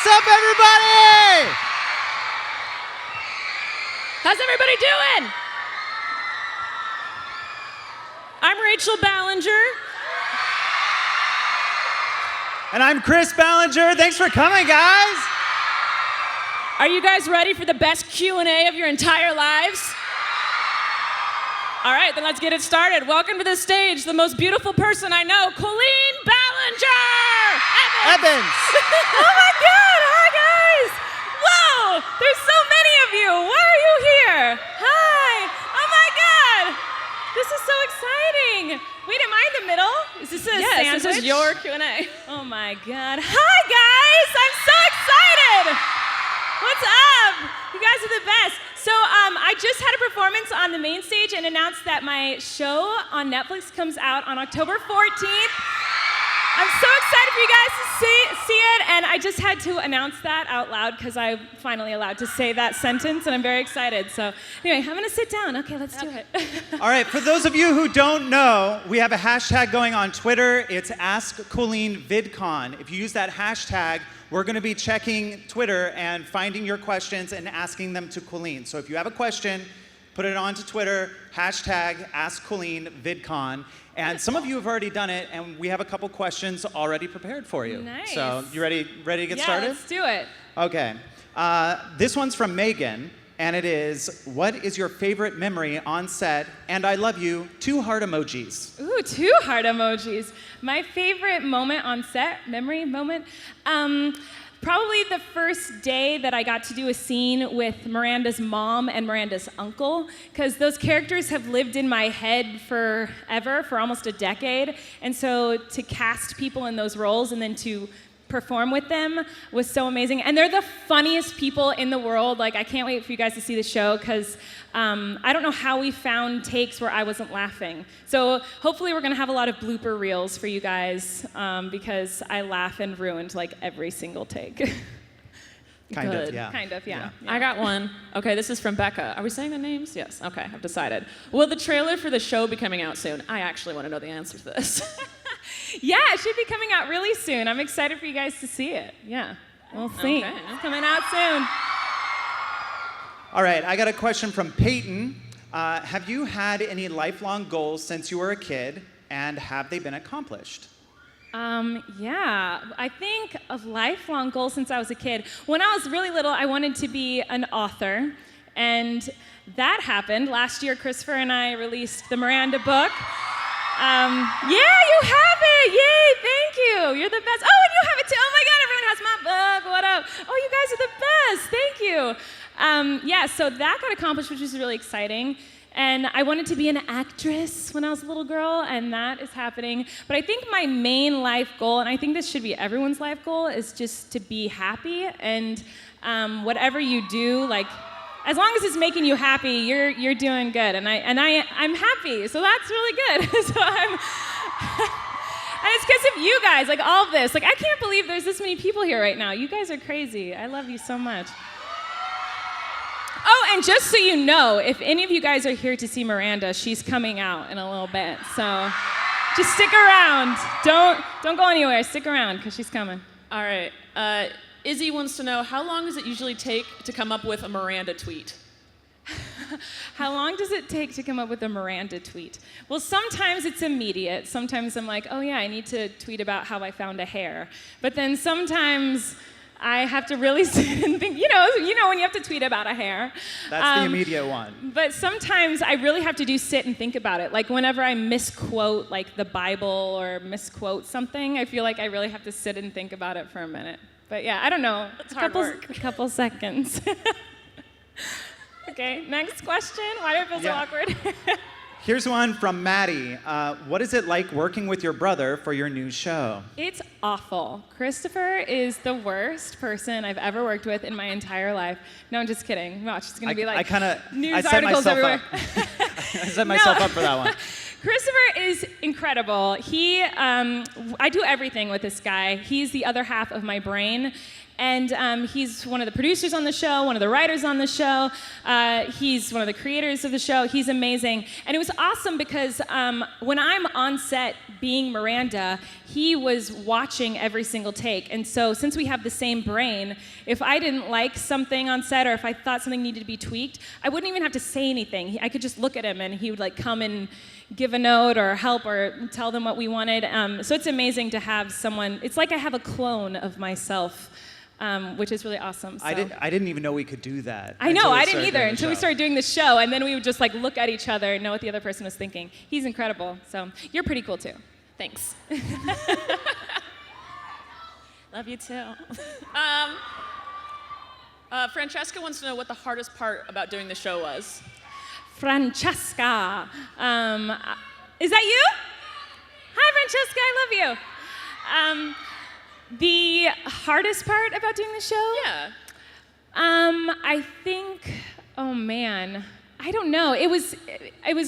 What's up, everybody? How's everybody doing? I'm Rachel Ballinger. And I'm Chris Ballinger. Thanks for coming, guys. Are you guys ready for the best Q&A of your entire lives? All right, then let's get it started. Welcome to the stage, the most beautiful person I know, Colleen Ballinger! Evans. Oh my God, hi guys! Whoa, there's so many of you. Why are you here? Hi, oh my God. This is so exciting. Wait, am I in the middle? Is this a sandwich? Yes, this is your Q&A. Oh my God. Hi guys, I'm so excited. What's up? You guys are the best. So I just had a performance on the main stage and announced that my show on Netflix comes out on October 14th. I'm so excited for you guys to see it, and I just had to announce that out loud because I'm finally allowed to say that sentence, and I'm very excited. So anyway, I'm gonna sit down. Okay, let's do it. All right, for those of you who don't know, we have a hashtag going on Twitter. It's AskColleenVidCon. If you use that hashtag, we're gonna be checking Twitter and finding your questions and asking them to Colleen. So if you have a question, put it onto Twitter, hashtag AskColleenVidCon. And some of you have already done it, and we have a couple questions already prepared for you. Nice. So you ready to get started? Yeah, let's do it. Okay. This one's from Megan, and it is, what is your favorite memory on set? And I love you, 2 heart emojis. Ooh, 2 heart emojis. My favorite moment on set, memory moment, probably the first day that I got to do a scene with Miranda's mom and Miranda's uncle, because those characters have lived in my head forever, for almost a decade. And so to cast people in those roles and then to perform with them was so amazing. And they're the funniest people in the world. Like, I can't wait for you guys to see the show, because I don't know how we found takes where I wasn't laughing. So hopefully we're gonna have a lot of blooper reels for you guys, because I laugh and ruined like every single take. Kind of, yeah. Kind of, yeah. I got one. Okay, this is from Becca. Are we saying the names? Yes, okay, I've decided. Will the trailer for the show be coming out soon? I actually want to know the answer to this. Yeah, it should be coming out really soon. I'm excited for you guys to see it. Yeah, we'll see. Okay. It's coming out soon. All right, I got a question from Peyton. Have you had any lifelong goals since you were a kid, and have they been accomplished? Yeah, I think a lifelong goal since I was a kid. When I was really little, I wanted to be an author, and that happened. Last year, Christopher and I released the Miranda book. Yeah, you have it! Yay, thank you! You're the best. Oh, and you have it too! Oh my God, everyone has my book! What up? Oh, you guys are the best! Thank you! Yeah, so that got accomplished, which was really exciting. And I wanted to be an actress when I was a little girl, and that is happening. But I think my main life goal, and I think this should be everyone's life goal, is just to be happy. And whatever you do, like, as long as it's making you happy, you're doing good. And I'm happy, so that's really good. So and it's because of you guys, like all of this. Like, I can't believe there's this many people here right now. You guys are crazy. I love you so much. Oh, and just so you know, if any of you guys are here to see Miranda, she's coming out in a little bit. So just stick around. Don't go anywhere. Stick around, because she's coming. All right, Izzy wants to know, how long does it usually take to come up with a Miranda tweet? How long does it take to come up with a Miranda tweet? Well, sometimes it's immediate. Sometimes I'm like, oh yeah, I need to tweet about how I found a hair. But then sometimes I have to really sit and think, you know when you have to tweet about a hair. That's the immediate one. But sometimes I really have to sit and think about it. Like whenever I misquote like the Bible or misquote something, I feel like I really have to sit and think about it for a minute. But yeah, I don't know. It's hard work. A couple seconds. Okay, next question. Why do I feel so awkward? Here's one from Maddie. What is it like working with your brother for your new show? It's awful. Christopher is the worst person I've ever worked with in my entire life. No, I'm just kidding. Watch, it's gonna be like news articles everywhere. I set myself up for that one. Christopher is incredible. I do everything with this guy. He's the other half of my brain. And he's one of the producers on the show, one of the writers on the show. He's one of the creators of the show. He's amazing. And it was awesome because when I'm on set being Miranda, he was watching every single take. And so since we have the same brain, if I didn't like something on set or if I thought something needed to be tweaked, I wouldn't even have to say anything. I could just look at him and he would like come and give a note or help or tell them what we wanted. So it's amazing to have someone, it's like I have a clone of myself, which is really awesome. So. I didn't even know we could do that. I know, I didn't either until we started doing the show, and then we would just like look at each other and know what the other person was thinking. He's incredible, so you're pretty cool too. Thanks. Love you too. Francesca wants to know what the hardest part about doing the show was. Francesca. Is that you? Hi, Francesca, I love you. The hardest part about doing the show? Yeah. I think, oh man, I don't know. It was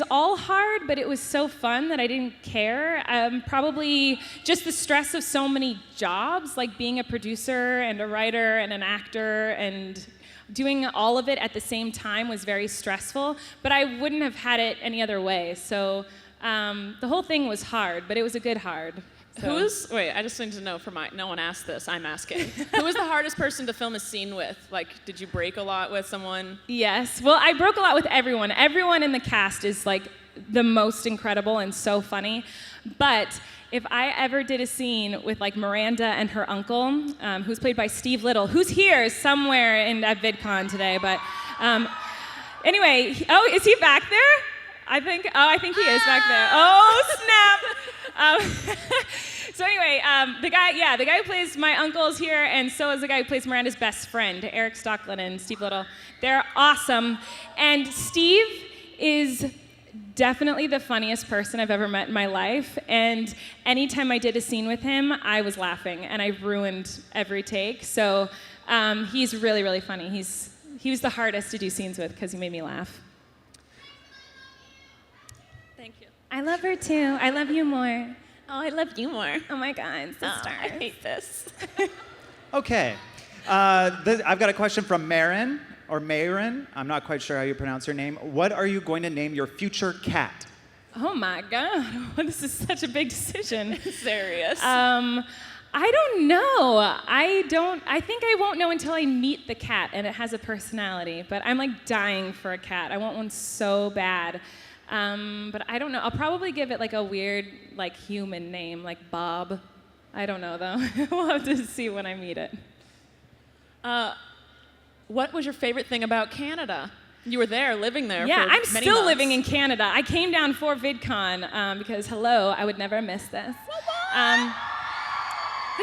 all hard, but it was so fun that I didn't care. Probably just the stress of so many jobs, like being a producer and a writer and an actor and doing all of it at the same time was very stressful, but I wouldn't have had it any other way. So the whole thing was hard, but it was a good hard. So. Wait, I just need to know no one asked this, I'm asking. Who was the hardest person to film a scene with? Like, did you break a lot with someone? Yes, well, I broke a lot with everyone. Everyone in the cast is like the most incredible and so funny. But if I ever did a scene with like Miranda and her uncle, who's played by Steve Little, who's here somewhere at VidCon today, but anyway, is he back there? I think he is back there. Oh, snap. So anyway, the guy who plays my uncle is here, and so is the guy who plays Miranda's best friend, Eric Stocklin and Steve Little. They're awesome. And Steve is definitely the funniest person I've ever met in my life, and anytime I did a scene with him, I was laughing, and I ruined every take. So he's really, really funny. He was the hardest to do scenes with because he made me laugh. Thank you. I love her too. I love you more. Oh, I love you more. Oh my God, sister. I hate this. Okay. I've got a question from Marin, or Marin. I'm not quite sure how you pronounce her name. What are you going to name your future cat? Oh my God, this is such a big decision. Serious. I don't know. I think I won't know until I meet the cat and it has a personality, but I'm like dying for a cat. I want one so bad. But I don't know. I'll probably give it like a weird, like human name, like Bob. I don't know though. We'll have to see when I meet it. What was your favorite thing about Canada? You were there, living there. Yeah, for I'm many still months. living in Canada. I came down for VidCon because hello, I would never miss this. Because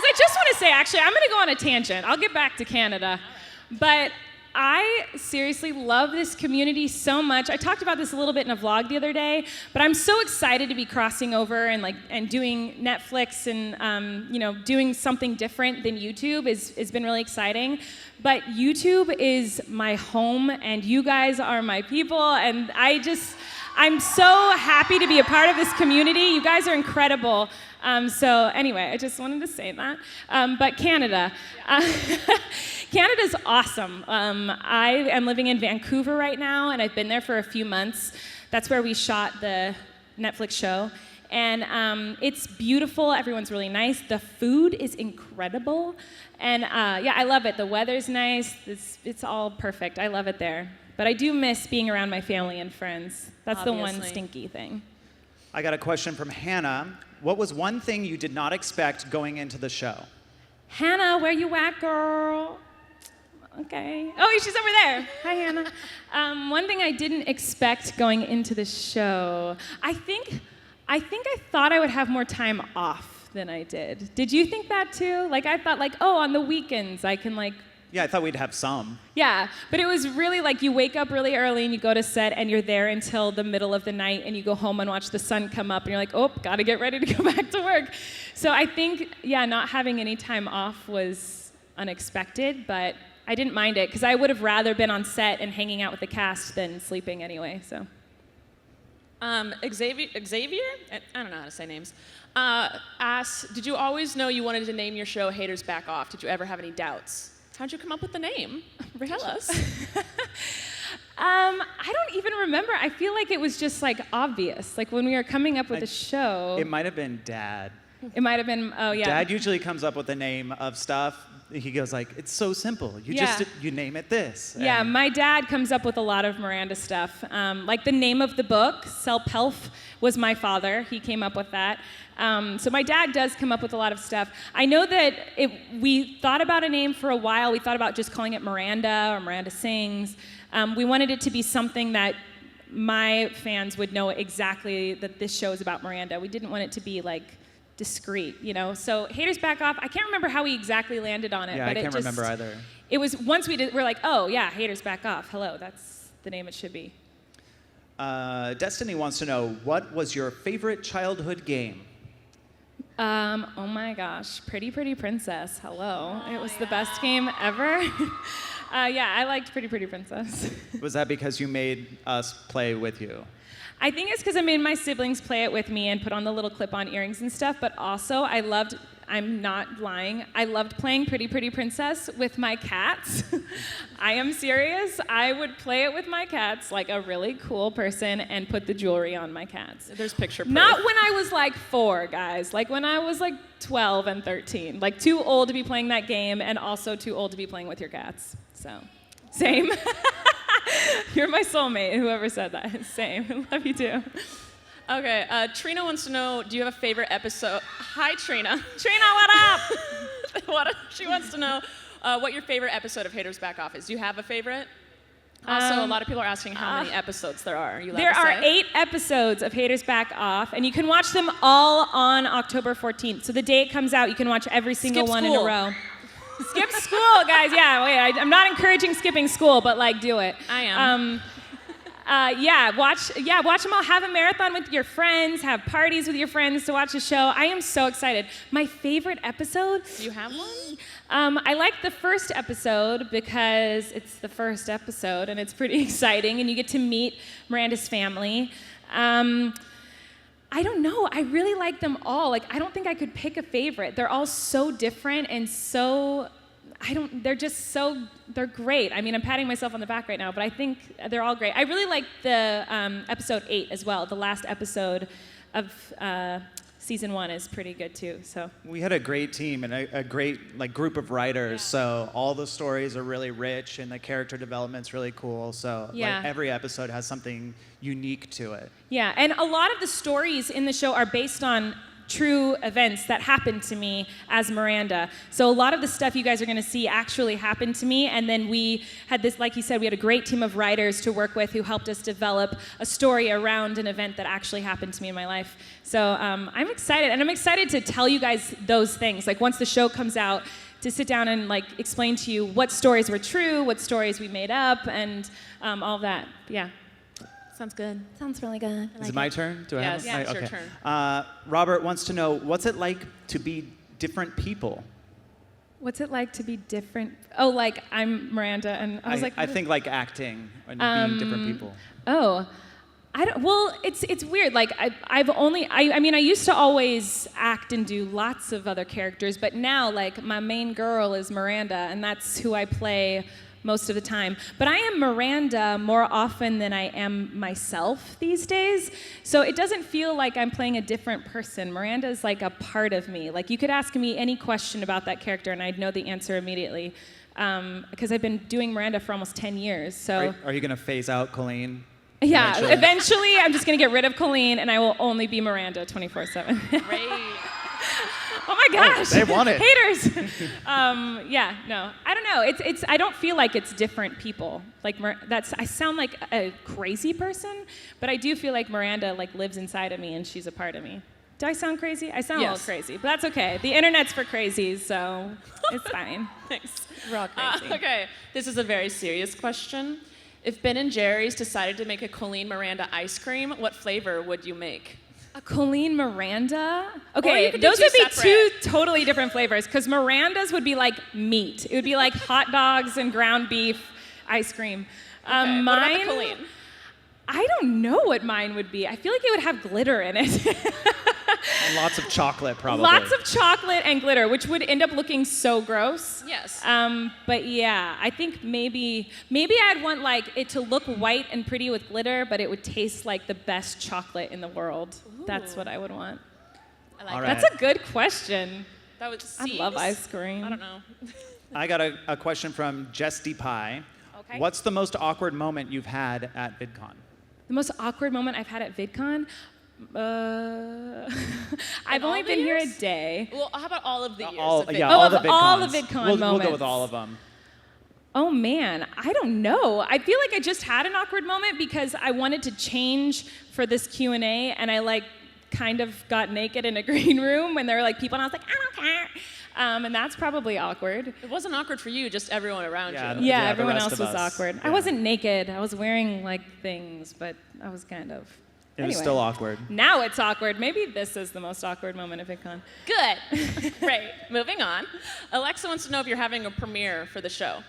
I just want to say, actually, I'm going to go on a tangent. I'll get back to Canada, but I seriously love this community so much. I talked about this a little bit in a vlog the other day, but I'm so excited to be crossing over and doing Netflix and doing something different than YouTube has been really exciting. But YouTube is my home, and you guys are my people, and I'm so happy to be a part of this community. You guys are incredible. So anyway, I just wanted to say that. But Canada. Canada's awesome. I am living in Vancouver right now, and I've been there for a few months. That's where we shot the Netflix show. And it's beautiful. Everyone's really nice. The food is incredible. And yeah, I love it. The weather's nice. It's all perfect. I love it there. But I do miss being around my family and friends. That's Obviously. the one stinky thing. I got a question from Hannah. What was one thing you did not expect going into the show? Hannah, where you at, girl? Okay. Oh, she's over there. Hi, Hannah. One thing I didn't expect going into the show, I think I thought I would have more time off than I did. Did you think that too? Like I thought on the weekends I can Yeah, I thought we'd have some. Yeah, but it was really like you wake up really early and you go to set and you're there until the middle of the night and you go home and watch the sun come up and you're like, oh, gotta get ready to go back to work. So I think, yeah, not having any time off was unexpected, but I didn't mind it because I would have rather been on set and hanging out with the cast than sleeping anyway, so. Xavier, I don't know how to say names, asks, did you always know you wanted to name your show Haters Back Off? Did you ever have any doubts? How'd you come up with the name? Tell us. I don't even remember. I feel like it was just like obvious. Like when we were coming up with the show. It might have been Dad. It might have been, oh yeah. Dad usually comes up with the name of stuff. He goes like, it's so simple. You name it this. Yeah, my dad comes up with a lot of Miranda stuff. Like the name of the book, Self-Help, was my father. He came up with that. So my dad does come up with a lot of stuff. I know that we thought about a name for a while. We thought about just calling it Miranda or Miranda Sings. We wanted it to be something that my fans would know exactly that this show is about Miranda. We didn't want it to be like discreet, you know. So Haters Back Off. I can't remember how we exactly landed on it. Yeah, but I can't remember either. It was once we're like, oh yeah, Haters Back Off. Hello, that's the name it should be. Destiny wants to know, what was your favorite childhood game? Oh my gosh, Pretty Pretty Princess. Hello, it was the best game ever. Yeah, I liked Pretty Pretty Princess. Was that because you made us play with you? I think it's because I made my siblings play it with me and put on the little clip-on earrings and stuff, but also I'm not lying, I loved playing Pretty Pretty Princess with my cats. I am serious. I would play it with my cats like a really cool person and put the jewelry on my cats. There's picture proof. Not when I was like 4, guys. Like when I was like 12 and 13. Like too old to be playing that game and also too old to be playing with your cats. So, same. You're my soulmate, whoever said that. Same. Love you too. Okay, Trina wants to know, do you have a favorite episode? Hi, Trina. Trina, what up? She wants to know what your favorite episode of Haters Back Off is. Do you have a favorite? Also, a lot of people are asking how many episodes there are. Are you allowed There to are say? 8 episodes of Haters Back Off, and you can watch them all on October 14th. So the day it comes out, you can watch every single one in a row. Skip school, guys. Yeah, wait, I'm not encouraging skipping school, but like do it. I am. Watch them all. Have a marathon with your friends. Have parties with your friends to watch the show. I am so excited. My favorite episode. Do you have one? I like the first episode because it's the first episode and it's pretty exciting, and you get to meet Miranda's family. I don't know. I really like them all. Like, I don't think I could pick a favorite. They're all so different and so, they're great. I mean, I'm patting myself on the back right now, but I think they're all great. I really like the episode 8 as well. The last episode of season 1 is pretty good too. So we had a great team and a great like group of writers. Yeah. So all the stories are really rich and the character development's really cool. So like every episode has something unique to it. Yeah, and a lot of the stories in the show are based on true events that happened to me as Miranda. So a lot of the stuff you guys are going to see actually happened to me, and then we had this, like you said, we had a great team of writers to work with who helped us develop a story around an event that actually happened to me in my life. So I'm excited, and I'm excited to tell you guys those things. Like once the show comes out, to sit down and like explain to you what stories were true, what stories we made up, and all of that. Yeah. Sounds good. Sounds really good. Is it my turn? Do I have yeah, it's okay. your turn. Robert wants to know, what's it like to be different people? What's it like to be different? Oh, like I'm Miranda, and I was like, I think like acting and being different people. Oh, I don't. Well, it's weird. Like I mean, I used to always act and do lots of other characters, but now like my main girl is Miranda, and that's who I play most of the time. But I am Miranda more often than I am myself these days. So it doesn't feel like I'm playing a different person. Miranda is like a part of me. Like you could ask me any question about that character and I'd know the answer immediately. Because I've been doing Miranda for almost 10 years. So are you gonna phase out Colleen? Yeah, eventually I'm just gonna get rid of Colleen and I will only be Miranda 24/7. Great. Oh my gosh! Oh, they want it. Haters. Yeah, no, I don't know. It's. I don't feel like it's different people. Like I sound like a crazy person, but I do feel like Miranda like lives inside of me and she's a part of me. Do I sound crazy? I sound a little crazy, but that's okay. The internet's for crazies, so it's fine. Thanks. We're all crazy. Okay, this is a very serious question. If Ben & Jerry's decided to make a Colleen Miranda ice cream, what flavor would you make? A Colleen Miranda? Okay, those those would be separate. 2 totally different flavors, because Miranda's would be like meat. It would be like hot dogs and ground beef ice cream. Okay, Mine, what about the Colleen? I don't know what mine would be. I feel like it would have glitter in it. And lots of chocolate, probably. Lots of chocolate and glitter, which would end up looking so gross. Yes. But yeah, I think maybe I'd want like it to look white and pretty with glitter, but it would taste like the best chocolate in the world. Ooh. That's what I would want. I like All that. right. That's a good question. That was I love ice cream. I don't know. I got a question from Jess D. Pie. Okay. What's the most awkward moment you've had at VidCon? The most awkward moment I've had at VidCon? I've only been here a day. Well, how about all of the years? All of the of VidCons. all the VidCon We'll go moments. with all of them. Oh man, I don't know. I feel like I just had an awkward moment because I wanted to change for this Q&A and I like kind of got naked in a green room when there were like people and I was like, I don't care. And that's probably awkward. It wasn't awkward for you, just everyone around Yeah. you. Yeah, the everyone rest else of was us. awkward. Yeah. I wasn't naked. I was wearing like things, but I was kind of. It was Anyway. still awkward. Now it's awkward. Maybe this is the most awkward moment of VidCon. Good. Great. Moving on. Alexa wants to know if you're having a premiere for the show.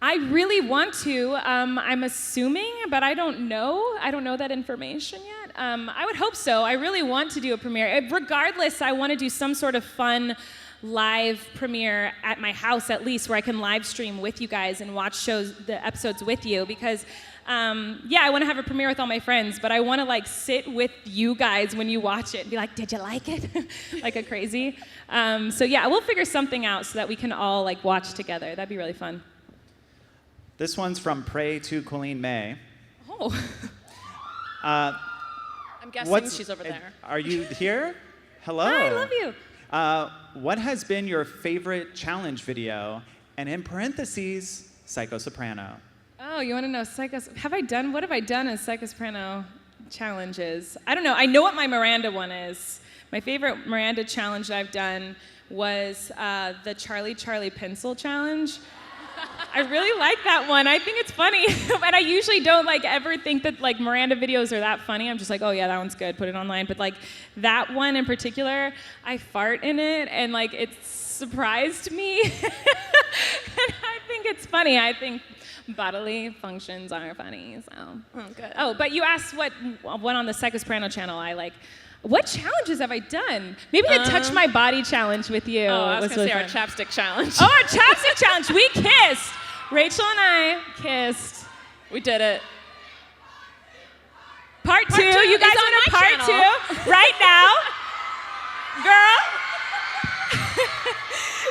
I really want to. I'm assuming, but I don't know. I don't know that information yet. I would hope so. I really want to do a premiere. Regardless, I want to do some sort of fun live premiere at my house at least where I can live stream with you guys and watch the episodes with you because yeah, I want to have a premiere with all my friends, but I want to like sit with you guys when you watch it and be like, did you like it? Like a crazy. So yeah, we'll figure something out so that we can all like watch together. That'd be really fun. This one's from Pray to Colleen May. Oh. I'm guessing she's over there. Are you here? Hello. Hi, I love you. What has been your favorite challenge video? And in parentheses, Psycho Soprano. Oh, you want to know what have I done as Psycho Soprano challenges? I don't know. I know what my Miranda one is. My favorite Miranda challenge that I've done was the Charlie Pencil challenge. I really like that one. I think it's funny. And I usually don't like ever think that like Miranda videos are that funny. I'm just like, oh yeah, that one's good, put it online. But like that one in particular, I fart in it and like it surprised me. And I think it's funny. I think bodily functions are funny, so. Oh, good. Oh, but you asked what one on the Psycho Soprano channel I like. What challenges have I done? Maybe the Touch My Body challenge with you. Oh, I was going to say really our fun. chapstick challenge. Oh, our chapstick challenge. We kissed. Rachel and I kissed. We did it. Part two. two You is guys on want a my part channel. two? Right now. Girl.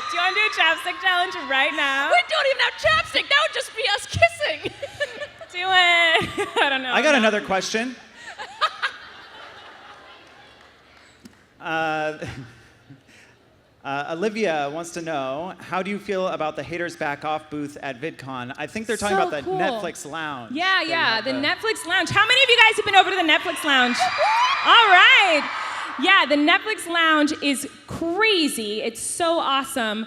Do you want to do a chapstick challenge right now? We don't even have chapstick. That would just be us kissing. Do it. I don't know. I got another question. Olivia wants to know, how do you feel about the Haters Back Off booth at VidCon? I think they're talking So about the cool. Netflix lounge. Yeah, They yeah, have the Netflix lounge. How many of you guys have been over to the Netflix lounge? All right. Yeah, the Netflix lounge is crazy. It's so awesome.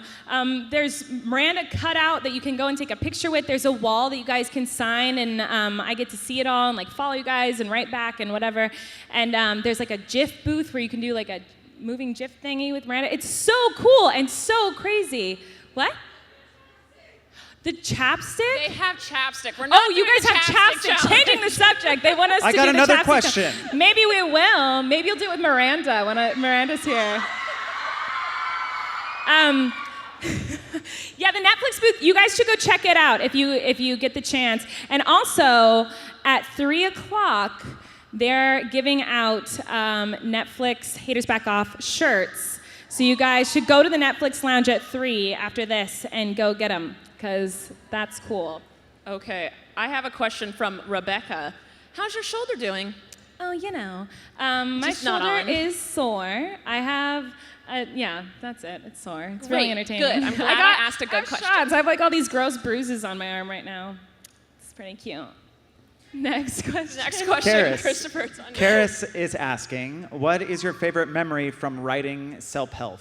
There's Miranda cutout that you can go and take a picture with. There's a wall that you guys can sign, and I get to see it all and like follow you guys and write back and whatever. And there's like a GIF booth where you can do like a moving GIF thingy with Miranda. It's so cool and so crazy. What? The chapstick? They have chapstick. We're not Oh, you doing guys the have chapstick. challenge. Changing the subject. They want us I to got do the another chapstick question. challenge. Maybe we will. Maybe you'll do it with Miranda when Miranda's here. Yeah, the Netflix booth. You guys should go check it out if you get the chance. And also at 3:00, they're giving out Netflix Haters Back Off shirts. So you guys should go to the Netflix lounge at 3 after this and go get them, because that's cool. Okay, I have a question from Rebecca. How's your shoulder doing? Oh, you know, my Just not shoulder on. is sore. I have, yeah, that's it. It's sore. It's really Great, entertaining. good. I'm glad I asked a good question. Shots. I have like all these gross bruises on my arm right now. It's pretty cute. Next question. Next question, Karis. Christopher. It's on you. Karis is asking, what is your favorite memory from writing Self-Help?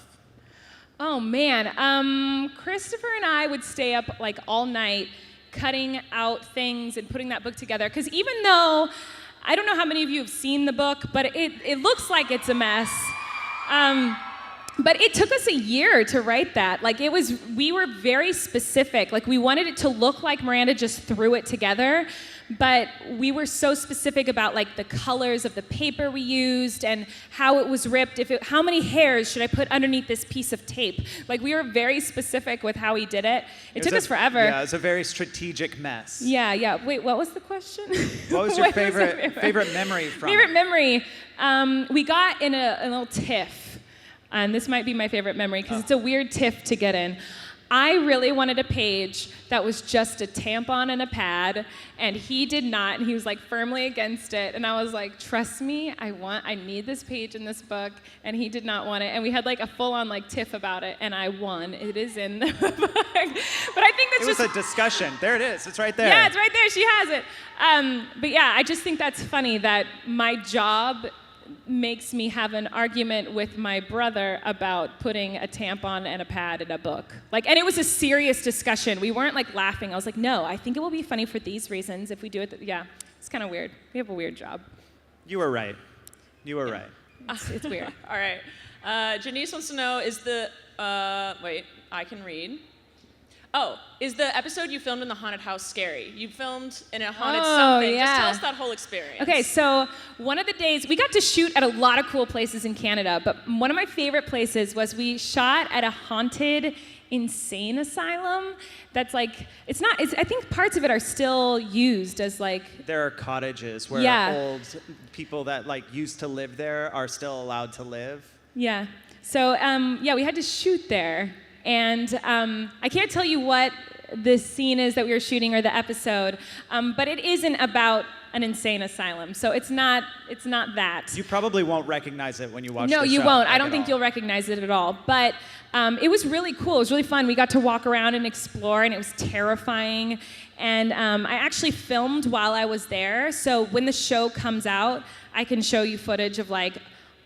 Oh man, Christopher and I would stay up like all night cutting out things and putting that book together. Because even though, I don't know how many of you have seen the book, but it looks like it's a mess. But it took us a year to write that. Like we were very specific. Like we wanted it to look like Miranda just threw it together. but we were so specific about like the colors of the paper we used and how it was ripped. How many hairs should I put underneath this piece of tape? Like we were very specific with how he did it. It took us forever. Yeah, it was a very strategic mess. Yeah. Wait, what was the question? What was your favorite memory from it? Favorite memory? We got in a little tiff, and this might be my favorite memory because it's a weird tiff to get in. I really wanted a page that was just a tampon and a pad, and he did not, and he was like firmly against it, and I was like, trust me, I need this page in this book, and he did not want it, and we had like a full-on like tiff about it, and I won. It is in the book. But I think that's It was a discussion. There it is. It's right there. Yeah, it's right there. She has it. But yeah, I just think that's funny that my job makes me have an argument with my brother about putting a tampon and a pad in a book. Like, and it was a serious discussion. We weren't like laughing. I was like, no, I think it will be funny for these reasons if we do it. Yeah, it's kind of weird. We have a weird job. You were right. You were right. It's weird. All right. Janice wants to know, wait, I can read. Oh, is the episode you filmed in the haunted house scary? You filmed in a haunted something. Yeah. Just tell us that whole experience. Okay, so one of the days, we got to shoot at a lot of cool places in Canada, but one of my favorite places was we shot at a haunted insane asylum that's like, I think parts of it are still used as like... There are cottages where old people that like used to live there are still allowed to live. Yeah, so we had to shoot there. And I can't tell you what the scene is that we were shooting or the episode, but it isn't about an insane asylum. So it's not that. You probably won't recognize it when you watch the show. No, you won't. I don't think you'll recognize it at all. But it was really cool. It was really fun. We got to walk around and explore, and it was terrifying. And I actually filmed while I was there. So when the show comes out, I can show you footage of like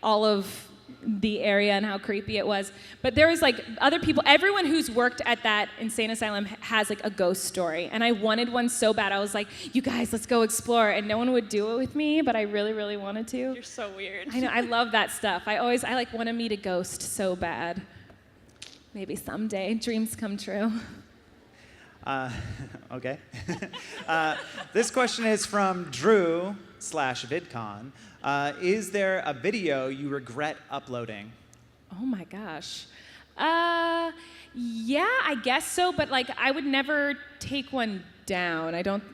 all of the area and how creepy it was. But there was like other people, everyone who's worked at that insane asylum has like a ghost story. And I wanted one so bad. I was like, you guys, let's go explore. And no one would do it with me, but I really, really wanted to. You're so weird. I know, I love that stuff. I like want to meet a ghost so bad. Maybe someday, dreams come true. Okay. This question is from Drew/VidCon. Is there a video you regret uploading? Oh my gosh. Yeah, I guess so, but like I would never take one down. I don't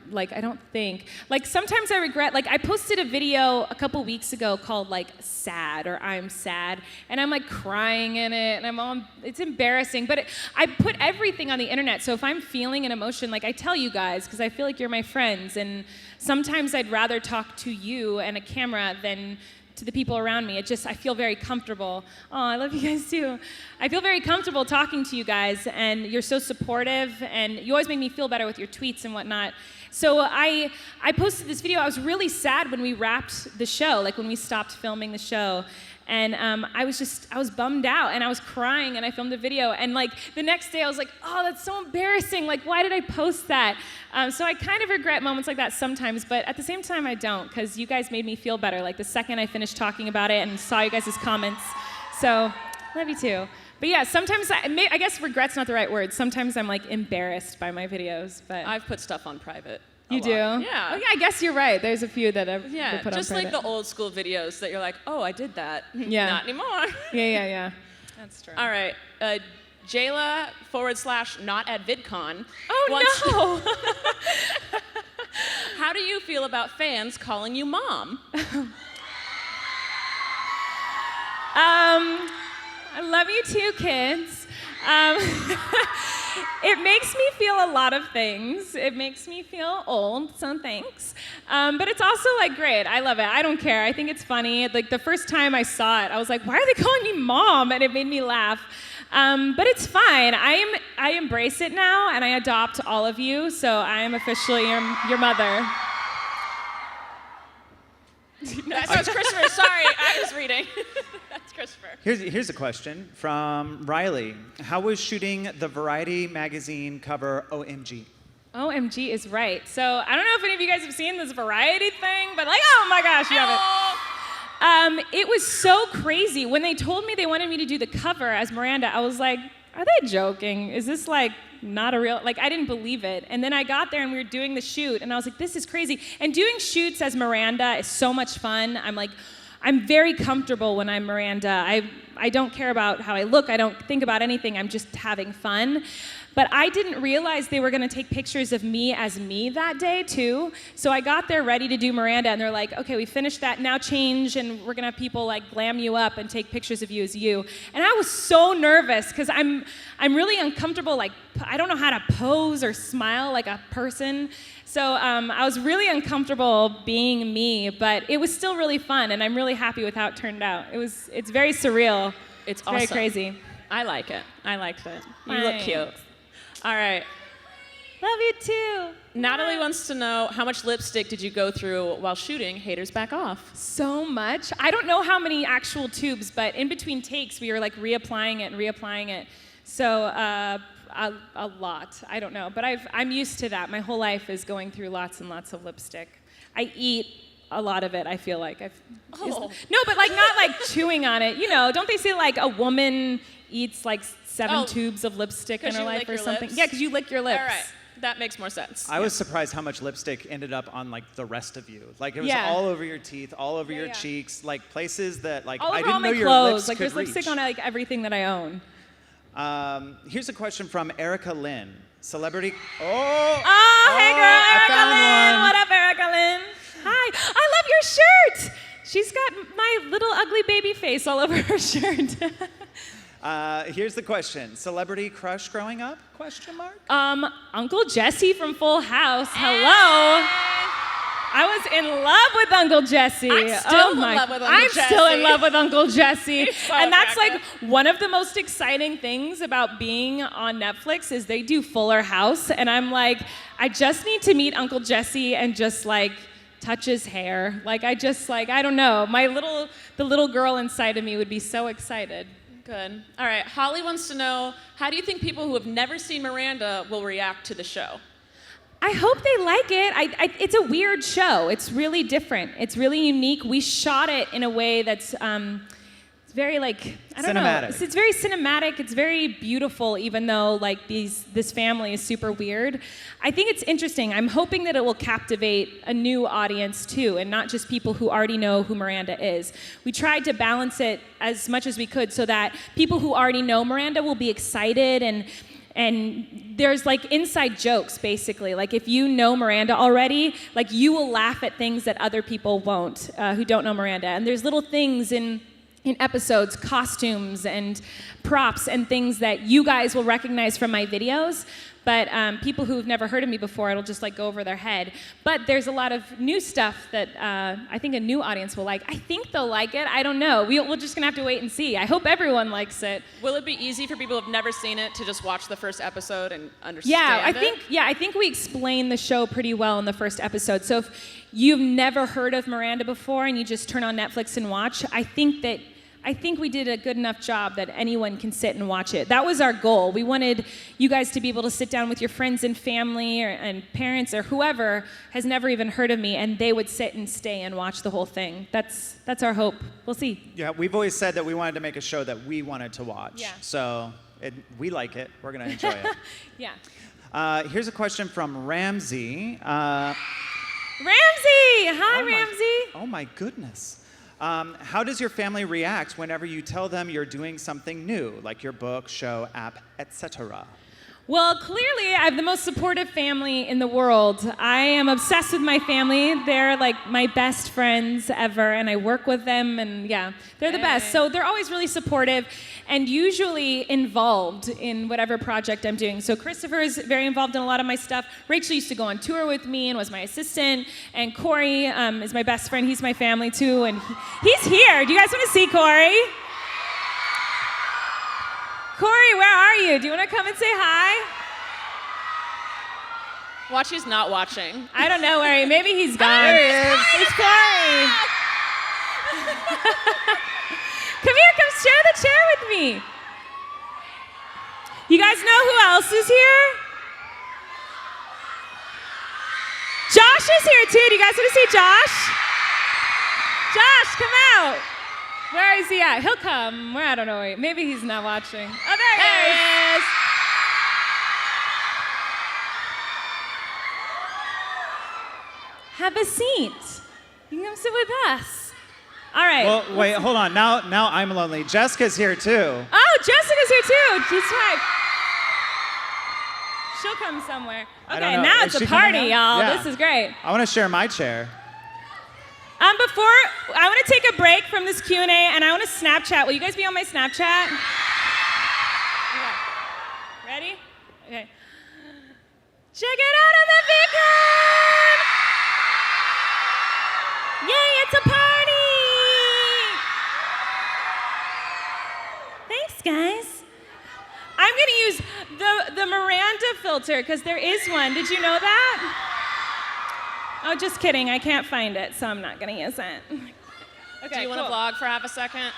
think. Like sometimes I regret, like I posted a video a couple weeks ago called like Sad or I'm Sad, and I'm like crying in it, and it's embarrassing, but I put everything on the internet, so if I'm feeling an emotion, like I tell you guys, because I feel like you're my friends, and sometimes I'd rather talk to you and a camera than to the people around me. I feel very comfortable. Oh, I love you guys too. I feel very comfortable talking to you guys, and you're so supportive, and you always make me feel better with your tweets and whatnot. So I posted this video. I was really sad when we wrapped the show, like when we stopped filming the show. And I was bummed out, and I was crying, and I filmed a video, and like the next day I was like, oh, that's so embarrassing, like why did I post that? So I kind of regret moments like that sometimes, but at the same time I don't, because you guys made me feel better, like the second I finished talking about it and saw you guys' comments. So, love you too. But yeah, sometimes, I guess regret's not the right word, sometimes I'm like embarrassed by my videos, but... I've put stuff on private. You do? Yeah. Oh, yeah, I guess you're right. There's a few that I've put on private. Just like the old school videos that you're like, oh, I did that. Yeah. Not anymore. Yeah. That's true. All right. Jayla/not at VidCon. Oh, no! How do you feel about fans calling you mom? I love you too, kids. It makes me feel a lot of things. It makes me feel old, so thanks. But it's also like great. I love it. I don't care. I think it's funny. Like the first time I saw it, I was like, why are they calling me mom? And it made me laugh. But it's fine. I embrace it now, and I adopt all of you. So I am officially your mother. That's Christopher. Sorry, I was reading. That's Christopher. Here's a question from Riley. How was shooting the Variety magazine cover OMG? OMG is right. So I don't know if any of you guys have seen this Variety thing, but like, oh my gosh, you have it. It was so crazy. When they told me they wanted me to do the cover as Miranda, I was like, are they joking? Is this like not a real, like I didn't believe it. And then I got there and we were doing the shoot and I was like, this is crazy. And doing shoots as Miranda is so much fun. I'm very comfortable when I'm Miranda. I don't care about how I look. I don't think about anything. I'm just having fun. But I didn't realize they were going to take pictures of me as me that day, too. So I got there ready to do Miranda, and they're like, okay, we finished that, now change, and we're going to have people like glam you up and take pictures of you as you. And I was so nervous, because I'm really uncomfortable, like, I don't know how to pose or smile like a person. So I was really uncomfortable being me, but it was still really fun, and I'm really happy with how it turned out. It's very surreal. It's very awesome. crazy. I like it. I liked it. You look Thanks. cute. All right. Love you too. Natalie wants to know, how much lipstick did you go through while shooting Haters Back Off? So much. I don't know how many actual tubes, but in between takes, we were like reapplying it. So a lot. I don't know, but I'm used to that. My whole life is going through lots and lots of lipstick. I eat a lot of it, I feel like. No, but like not like chewing on it. You know, don't they say like a woman eats like 7 tubes of lipstick in her life or something? Lips? Yeah, because you lick your lips. All right. That makes more sense. I was surprised how much lipstick ended up on like the rest of you. Like it was all over your teeth, all over your cheeks, like places that like all over I didn't all know my your clothes. lips Like could there's lipstick reach. on like everything that I own. Here's a question from Erica Lynn. Celebrity. Hey girl, I Erica found Lynn. one. What up, Erica Lynn? Hi. I love your shirt. She's got my little ugly baby face all over her shirt. Here's the question. Celebrity crush growing up? Question mark. Uncle Jesse from Full House. Hello. I was in love with Uncle Jesse. I'm still in love with Uncle Jesse. I'm still in love with Uncle Jesse. He's so And that's like attractive. one of the most exciting things about being on Netflix is they do Fuller House. And I'm like, I just need to meet Uncle Jesse and just like touch his hair. Like I don't know. The little girl inside of me would be so excited. Good. All right. Holly wants to know, how do you think people who have never seen Miranda will react to the show? I hope they like it. It's a weird show. It's really different. It's really unique. We shot it in a way that's it's very like, I don't Cinematic. know. It's very cinematic. It's very beautiful, even though like this family is super weird. I think it's interesting. I'm hoping that it will captivate a new audience too, and not just people who already know who Miranda is. We tried to balance it as much as we could so that people who already know Miranda will be excited and there's like inside jokes, basically. Like if you know Miranda already, like you will laugh at things that other people won't, who don't know Miranda. And there's little things in episodes, costumes and props and things that you guys will recognize from my videos. But people who've never heard of me before, it'll just like go over their head. But there's a lot of new stuff that I think a new audience will like. I think they'll like it. I don't know. We're just gonna have to wait and see. I hope everyone likes it. Will it be easy for people who've never seen it to just watch the first episode and understand it? I think we explain the show pretty well in the first episode. So if you've never heard of Miranda before and you just turn on Netflix and watch, I think we did a good enough job that anyone can sit and watch it. That was our goal. We wanted you guys to be able to sit down with your friends and family and parents or whoever has never even heard of me, and they would sit and stay and watch the whole thing. That's our hope. We'll see. Yeah, we've always said that we wanted to make a show that we wanted to watch. Yeah. So we like it. We're going to enjoy it. Yeah. Here's a question from Ramsey. Ramsey! Hi, Ramsey. Oh my goodness. How does your family react whenever you tell them you're doing something new, like your book, show, app, etc.? Well, clearly, I have the most supportive family in the world. I am obsessed with my family. They're like my best friends ever, and I work with them, and yeah, they're the best. So they're always really supportive and usually involved in whatever project I'm doing. So Christopher is very involved in a lot of my stuff. Rachel used to go on tour with me and was my assistant, and Corey is my best friend. He's my family too, and he's here. Do you guys want to see Corey? Corey, where are you? Do you want to come and say hi? Watch, he's not watching. I don't know where maybe he's gone. There he is. It's Corey. Come here, come share the chair with me. You guys know who else is here? Josh is here too. Do you guys want to see Josh? Josh, come out. Where is he at? He'll come. I don't know. Maybe he's not watching. Oh, there he is. Have a seat. You can come sit with us. All right. Well, wait, hold on. Now I'm lonely. Jessica's here too. Oh, Jessica's here too. She's right. She'll come somewhere. I Okay, don't know. now Is it's she a party, coming y'all. out? Yeah. This is great. I want to share my chair. Before, I want to take a break from this Q&A, and I want to Snapchat. Will you guys be on my Snapchat? Okay. Ready? Okay. Check it out on the VidCon! Yay, it's a party! Thanks, guys. I'm going to use the Miranda filter, because there is one. Did you know that? Oh, just kidding. I can't find it, so I'm not going to use it. Okay, Do you want to cool. vlog for half a second?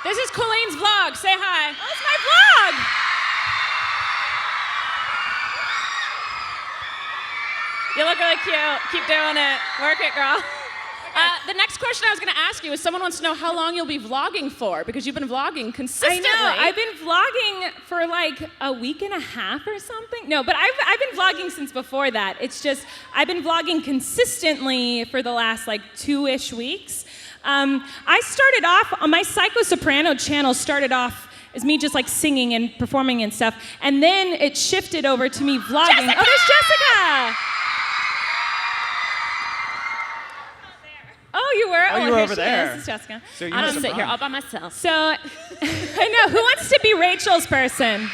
This is Colleen's vlog. Say hi. Oh, it's my vlog! You look really cute. Keep doing it. Work it, girl. The next question I was going to ask you is someone wants to know how long you'll be vlogging for, because you've been vlogging consistently. I know. I've been vlogging for like a week and a half or something. No, but I've been vlogging since before that. It's just I've been vlogging consistently for the last like 2-ish weeks. I started off on my Psycho Soprano channel. Started off as me just like singing and performing and stuff, and then it shifted over to me vlogging. Jessica! Oh, there's Jessica. Oh, you were? Oh, you were here over she there. is. This is Jessica. So you I'm must going to have sit here fun. all by myself. So, I know, who wants to be Rachel's person?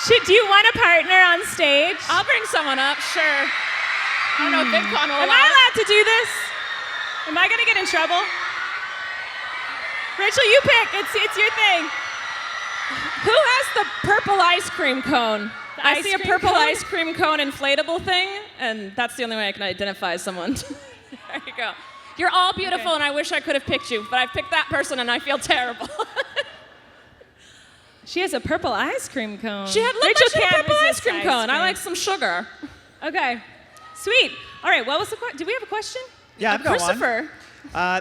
Do you want a partner on stage? I'll bring someone up, sure. I don't know if VidCon will Am I allow it. allowed to do this? Am I going to get in trouble? Rachel, you pick. It's your thing. Who has the purple ice cream cone? I ice see a cream purple cone? ice cream cone inflatable thing, and that's the only way I can identify someone. There you go. You're all beautiful, Okay. and I wish I could have picked you, but I've picked that person, and I feel terrible. She has a purple ice cream cone. She had Rachel a can't purple ice resist cream cone. I like some sugar. Okay, sweet. All right, what was the question? Do we have a question? Yeah, I've got one. Christopher.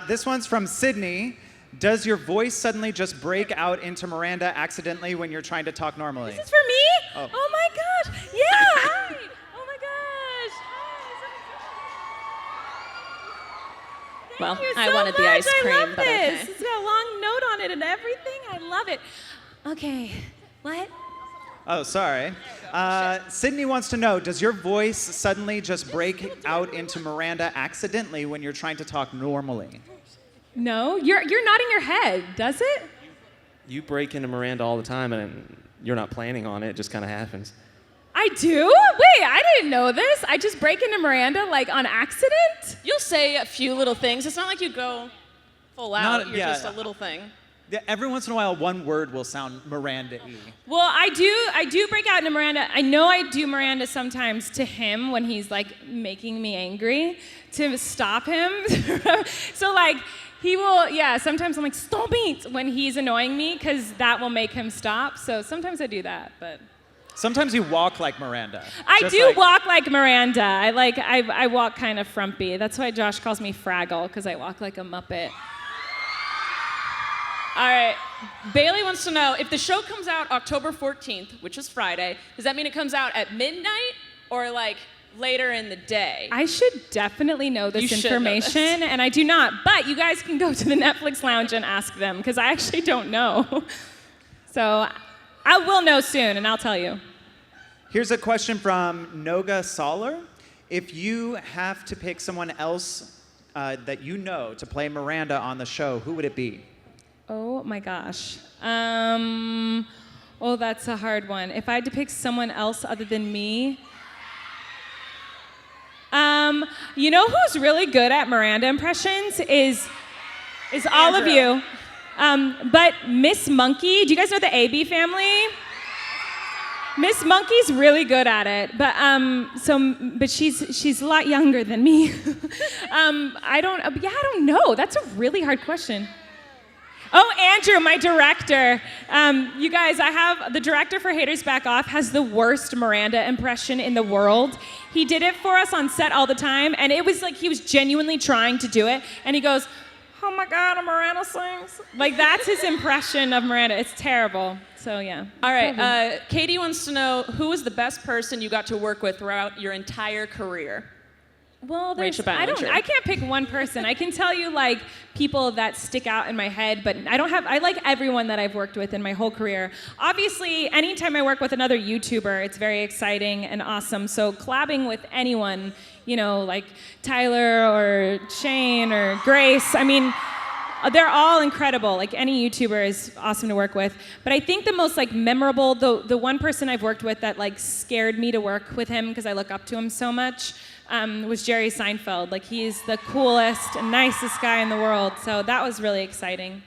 This one's from Sydney. Does your voice suddenly just break out into Miranda accidentally when you're trying to talk normally? This is for me? Oh. Oh my gosh. Yeah, hi. Oh my gosh. Hi. Well, Thank you I so wanted the much. ice cream, I love but this. okay. It's got a long note on it and everything. I love it. Okay, what? Oh, sorry. Sydney wants to know, does your voice suddenly just break out into Miranda accidentally when you're trying to talk normally? No, you're nodding your head, does it? You break into Miranda all the time, and you're not planning on it. It just kind of happens. I do? Wait, I didn't know this. I just break into Miranda like on accident? You'll say a few little things. It's not like you go full out. You're yeah. just a little thing. Yeah, every once in a while, one word will sound Miranda-y. Well, I do break out into Miranda. I know I do Miranda sometimes to him when he's like making me angry to stop him. So like he will, yeah, sometimes I'm like, stop it, when he's annoying me because that will make him stop. So sometimes I do that, but. Sometimes you walk like Miranda. I Just do like- walk like Miranda. I walk kind of frumpy. That's why Josh calls me Fraggle, because I walk like a Muppet. All right. Bailey wants to know, if the show comes out October 14th, which is Friday, does that mean it comes out at midnight or like later in the day? I should definitely know this You should know this. information, and I do not. But you guys can go to the Netflix lounge and ask them, because I actually don't know. So I will know soon, and I'll tell you. Here's a question from Noga Solar. If you have to pick someone else that you know to play Miranda on the show, who would it be? Oh my gosh. Oh, that's a hard one. If I had to pick someone else other than me, you know who's really good at Miranda impressions is all of Andrew. you. But Miss Monkey, do you guys know the AB family? Miss Monkey's really good at it, but she's a lot younger than me. I don't know. That's a really hard question. Oh, Andrew, my director. You guys, I have the director for Haters Back Off has the worst Miranda impression in the world. He did it for us on set all the time, and it was like he was genuinely trying to do it. And he goes, oh my God, Miranda sings. Like, that's his impression of Miranda. It's terrible. So, yeah. All right. Katie wants to know, who was the best person you got to work with throughout your entire career? Well, Rachel Ballinger. I can't pick one person. I can tell you like people that stick out in my head, but I like everyone that I've worked with in my whole career. Obviously, anytime I work with another YouTuber, it's very exciting and awesome. So collabing with anyone, you know, like Tyler or Shane or Grace, I mean, they're all incredible. Like any YouTuber is awesome to work with. But I think the most like memorable, the one person I've worked with that like scared me to work with him because I look up to him so much, was Jerry Seinfeld. Like he's the coolest and nicest guy in the world. So that was really exciting.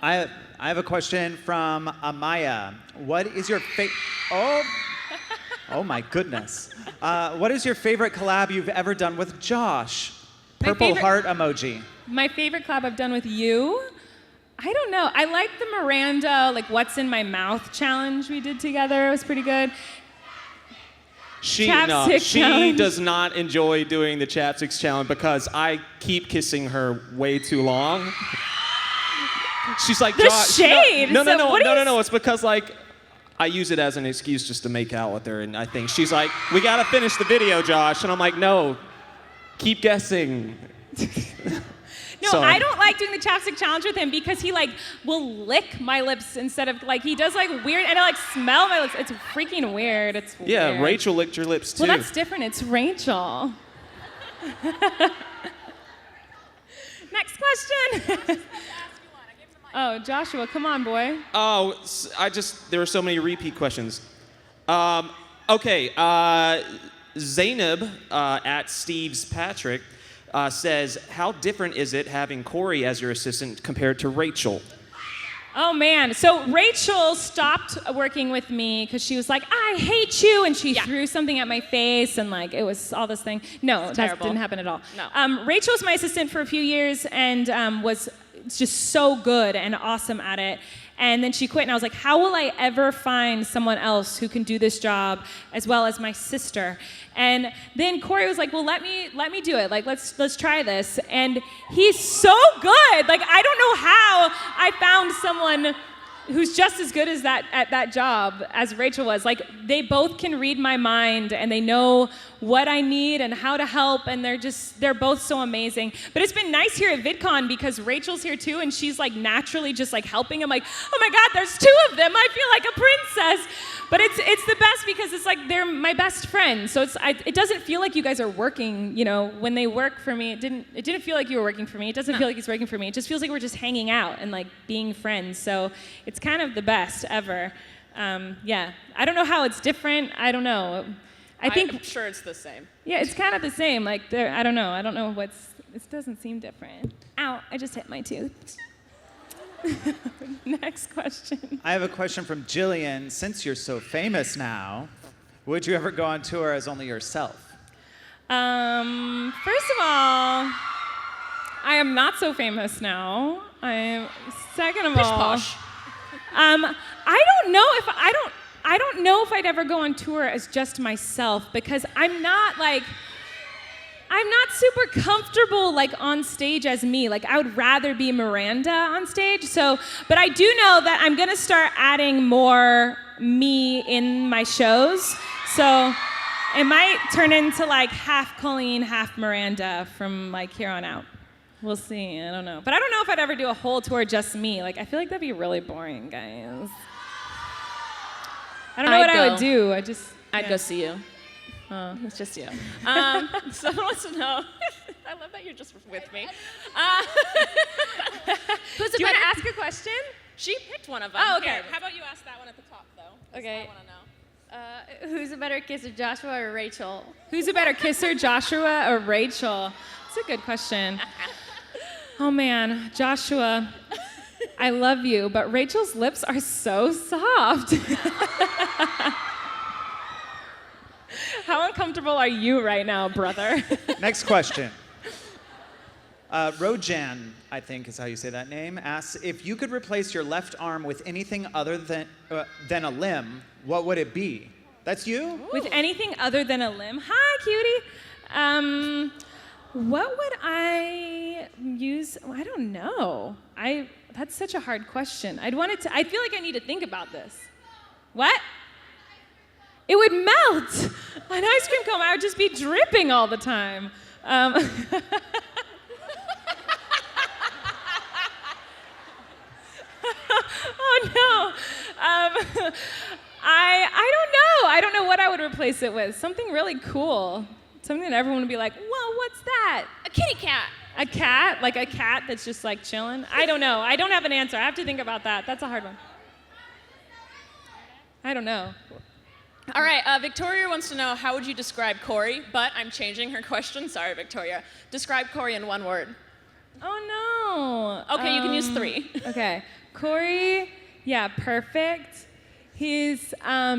I have a question from Amaya. What is your oh my goodness. What is your favorite collab you've ever done with Josh? Purple heart emoji. My favorite collab I've done with you? I don't know. I like the Miranda, like what's in my mouth challenge we did together. It was pretty good. She challenge. does not enjoy doing the chapsticks challenge because I keep kissing her way too long. She's like, the Josh, shade. No. It's because like I use it as an excuse just to make out with her, and I think she's like, we gotta finish the video, Josh, and I'm like, no, keep guessing. No, So- I don't like doing the chapstick challenge with him because he like will lick my lips instead of like he does like weird and I like smell my lips. It's freaking weird. It's Yeah, weird. Rachel licked your lips too. Well, that's different. It's Rachel. Next question. Oh, Joshua, come on, boy. Oh, there were so many repeat questions. Okay, Zainab at Steve's Patrick says, how different is it having Corey as your assistant compared to Rachel? Oh man, so Rachel stopped working with me because she was like, I hate you, and she threw something at my face, and like it was all this thing. No, that didn't happen at all. No. Rachel was my assistant for a few years and was just so good and awesome at it. And then she quit, and I was like, how will I ever find someone else who can do this job as well as my sister? And then Corey was like, well, let me do it. Like, let's try this. And he's so good. Like, I don't know how I found someone who's just as good as that at that job as Rachel was. Like, they both can read my mind, and they know what I need and how to help, and they're both so amazing. But it's been nice here at VidCon because Rachel's here too, and she's like naturally just like helping. I'm like, oh my God, there's two of them. I feel like a princess. But it's the best because it's like they're my best friends. So it doesn't feel like you guys are working, you know, when they work for me. It didn't feel like you were working for me. It doesn't feel like he's working for me. It just feels like we're just hanging out and like being friends. So it's kind of the best ever. Yeah, I don't know how it's different. I don't know. I'm sure it's the same. Yeah, it's kind of the same. Like I don't know. It doesn't seem different. Ow, I just hit my tooth. Next question. I have a question from Jillian. Since you're so famous now, would you ever go on tour as only yourself? First of all, I am not so famous now. Second of all, posh. I don't know if I'd ever go on tour as just myself because I'm not super comfortable like on stage as me. Like I would rather be Miranda on stage. But I do know that I'm gonna start adding more me in my shows. So it might turn into like half Colleen, half Miranda from like here on out. We'll see, I don't know. But I don't know if I'd ever do a whole tour just me. Like I feel like that'd be really boring, guys. I don't know what I would do. I'd go see you. It's just you. Someone wants to know. I love that you're just with me. Do you want to ask a question? She picked one of them. Oh, okay. Here, how about you ask that one at the top, though? Okay. I want to know. Who's a better kisser, Joshua or Rachel? Who's a better kisser, Joshua or Rachel? That's a good question. Oh man, Joshua, I love you, but Rachel's lips are so soft. How uncomfortable are you right now, brother? Next question. Rojan, I think is how you say that name, asks, if you could replace your left arm with anything other than a limb, what would it be? That's you? With anything other than a limb? Hi, cutie. What would I use? I don't know. That's such a hard question. I feel like I need to think about this. What? It would melt. An ice cream cone, I would just be dripping all the time. Oh no. I don't know. I don't know what I would replace it with. Something really cool. Something that everyone would be like, whoa, what's that? A kitty cat. A cat? Like a cat that's just like chilling? I don't know. I don't have an answer. I have to think about that. That's a hard one. I don't know. All right, Victoria wants to know, how would you describe Corey? But I'm changing her question. Sorry, Victoria. Describe Corey in one word. Oh, no. Okay, you can use 3. Okay. Corey, yeah, perfect. He's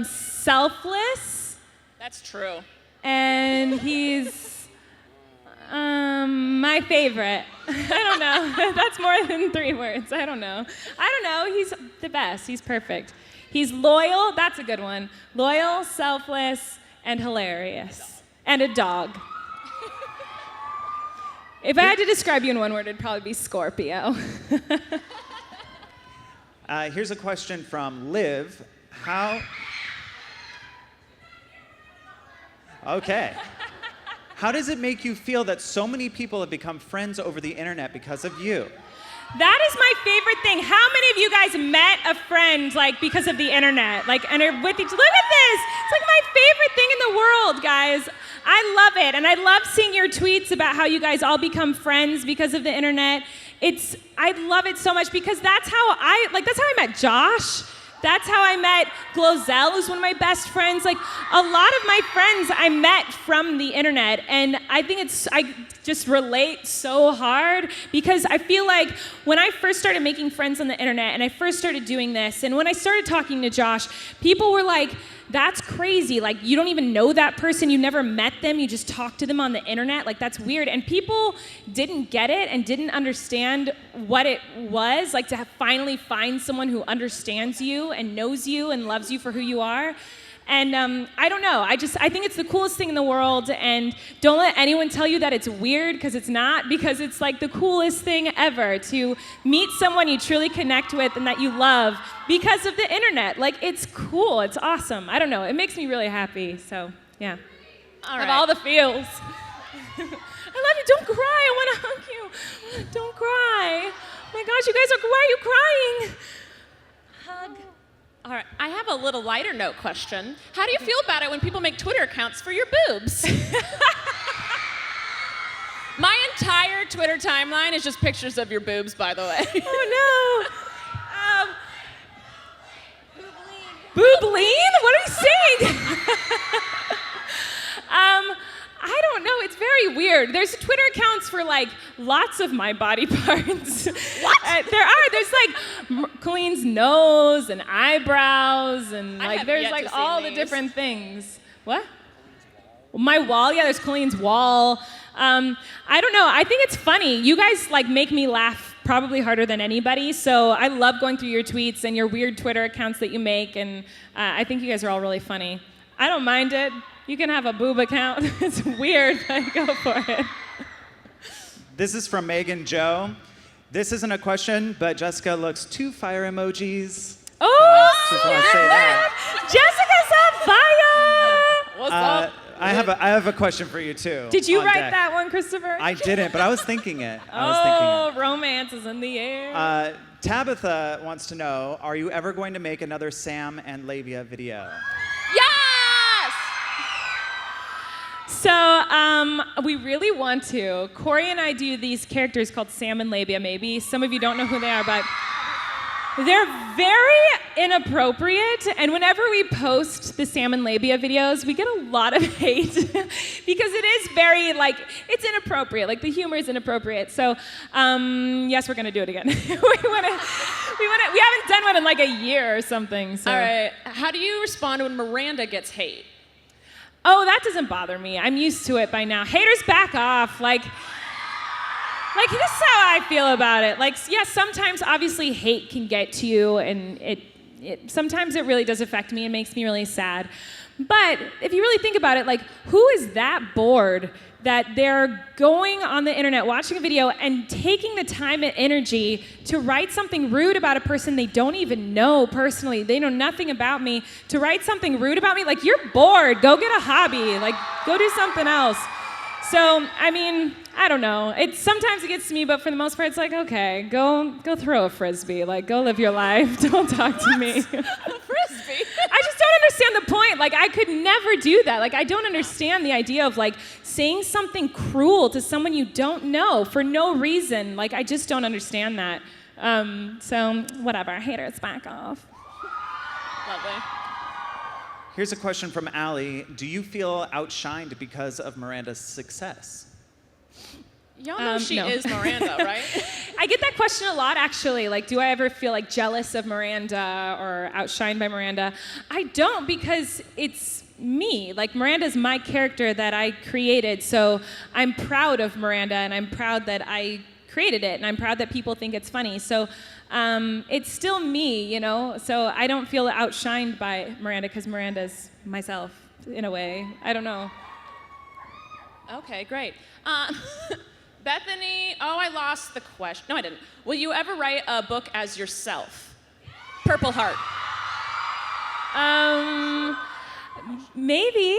selfless. That's true. And he's my favorite. I don't know. That's more than 3 words. I don't know. He's the best. He's perfect. He's loyal. That's a good one. Loyal, selfless, and hilarious. And a dog. If I had to describe you in one word, it'd probably be Scorpio. Here's a question from Liv. Okay. How does it make you feel that so many people have become friends over the internet because of you? That is my favorite thing. How many of you guys met a friend because of the internet? And are with each. Look at this. It's like my favorite thing in the world, guys. I love it. And I love seeing your tweets about how you guys all become friends because of the internet. I love it so much because that's how I met Josh. That's how I met Glozell, who's one of my best friends. A lot of my friends I met from the internet, and I think I just relate so hard because I feel like when I first started making friends on the internet and I first started doing this, and when I started talking to Josh, people were like, that's crazy. You don't even know that person. You never met them. You just talked to them on the internet. That's weird. And people didn't get it and didn't understand what it was, to finally find someone who understands you and knows you and loves you for who you are. And I don't know. I think it's the coolest thing in the world. And don't let anyone tell you that it's weird, because it's not, because it's the coolest thing ever to meet someone you truly connect with and that you love because of the internet. It's cool. It's awesome. I don't know. It makes me really happy. So, yeah. All right. Of all the feels. I love you. Don't cry. I want to hug you. Don't cry. Oh my gosh, you guys why are you crying? Hug. All right, I have a little lighter note question. How do you feel about it when people make Twitter accounts for your boobs? My entire Twitter timeline is just pictures of your boobs, by the way. Oh no. Boobleen? What are you saying? I don't know. It's very weird. There's Twitter accounts for lots of my body parts. What? There's Colleen's nose and eyebrows and there's all the different things. What? My wall? Yeah, there's Colleen's wall. I don't know. I think it's funny. You guys make me laugh probably harder than anybody. So I love going through your tweets and your weird Twitter accounts that you make, and I think you guys are all really funny. I don't mind it. You can have a boob account. It's weird, but go for it. This is from Megan Joe. This isn't a question, but Jessica looks 2 fire emojis. Oh, just want to say that. Jessica's on fire! What's up? I have a question for you too. Did you on write deck. that one, Christopher? I didn't, but I was thinking it. Romance is in the air. Tabitha wants to know, are you ever going to make another Sam and Labia video? Yes! So we really want to. Corey and I do these characters called Sam and Labia, maybe. Some of you don't know who they are, but they're very inappropriate. And whenever we post the Sam and Labia videos, we get a lot of hate because it is very, it's inappropriate. The humor is inappropriate. So, yes, we're going to do it again. we haven't done one in a year or something. So. All right. How do you respond when Miranda gets hate? Oh, that doesn't bother me. I'm used to it by now. Haters back off. This is how I feel about it. Yeah, sometimes obviously hate can get to you, and sometimes it really does affect me and makes me really sad. But if you really think about it, who is that bored that they're going on the internet, watching a video, and taking the time and energy to write something rude about a person they don't even know personally. They know nothing about me. To write something rude about me, like, you're bored. Go get a hobby. Like, go do something else. So, I mean, I don't know. Sometimes it gets to me, but for the most part, it's like, okay, go throw a Frisbee. Like, go live your life. Don't talk to me. A Frisbee? I just don't understand the point. Like, I could never do that. Like, I don't understand the idea of, like, saying something cruel to someone you don't know for no reason. Like, I just don't understand that. So, whatever. Haters, back off. Lovely. Here's a question from Allie. Do you feel outshined because of Miranda's success? Y'all know she no. is Miranda, right? I get that question a lot, actually. Like, do I ever feel like jealous of Miranda or outshined by Miranda? I don't, because it's me. Like, Miranda's my character that I created, so I'm proud of Miranda, and I'm proud that I created it, and I'm proud that people think it's funny. So it's still me, you know? So I don't feel outshined by Miranda, because Miranda's myself, in a way. I don't know. Okay, great. Bethany, I lost the question. No, I didn't. Will you ever write a book as yourself? Purple Heart. Maybe.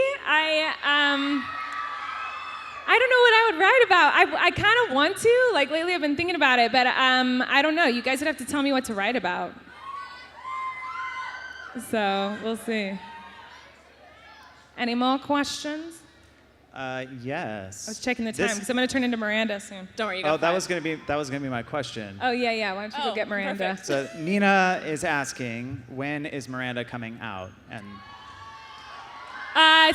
I don't know what I would write about. I kind of want to. Like, lately I've been thinking about it, but I don't know. You guys would have to tell me what to write about. So, we'll see. Any more questions? Yes. I was checking the time because I'm going to turn into Miranda soon. Don't worry, you got that five. was gonna be my question. Oh, yeah. Why don't you go get Miranda? Perfect. So Nina is asking, when is Miranda coming out? And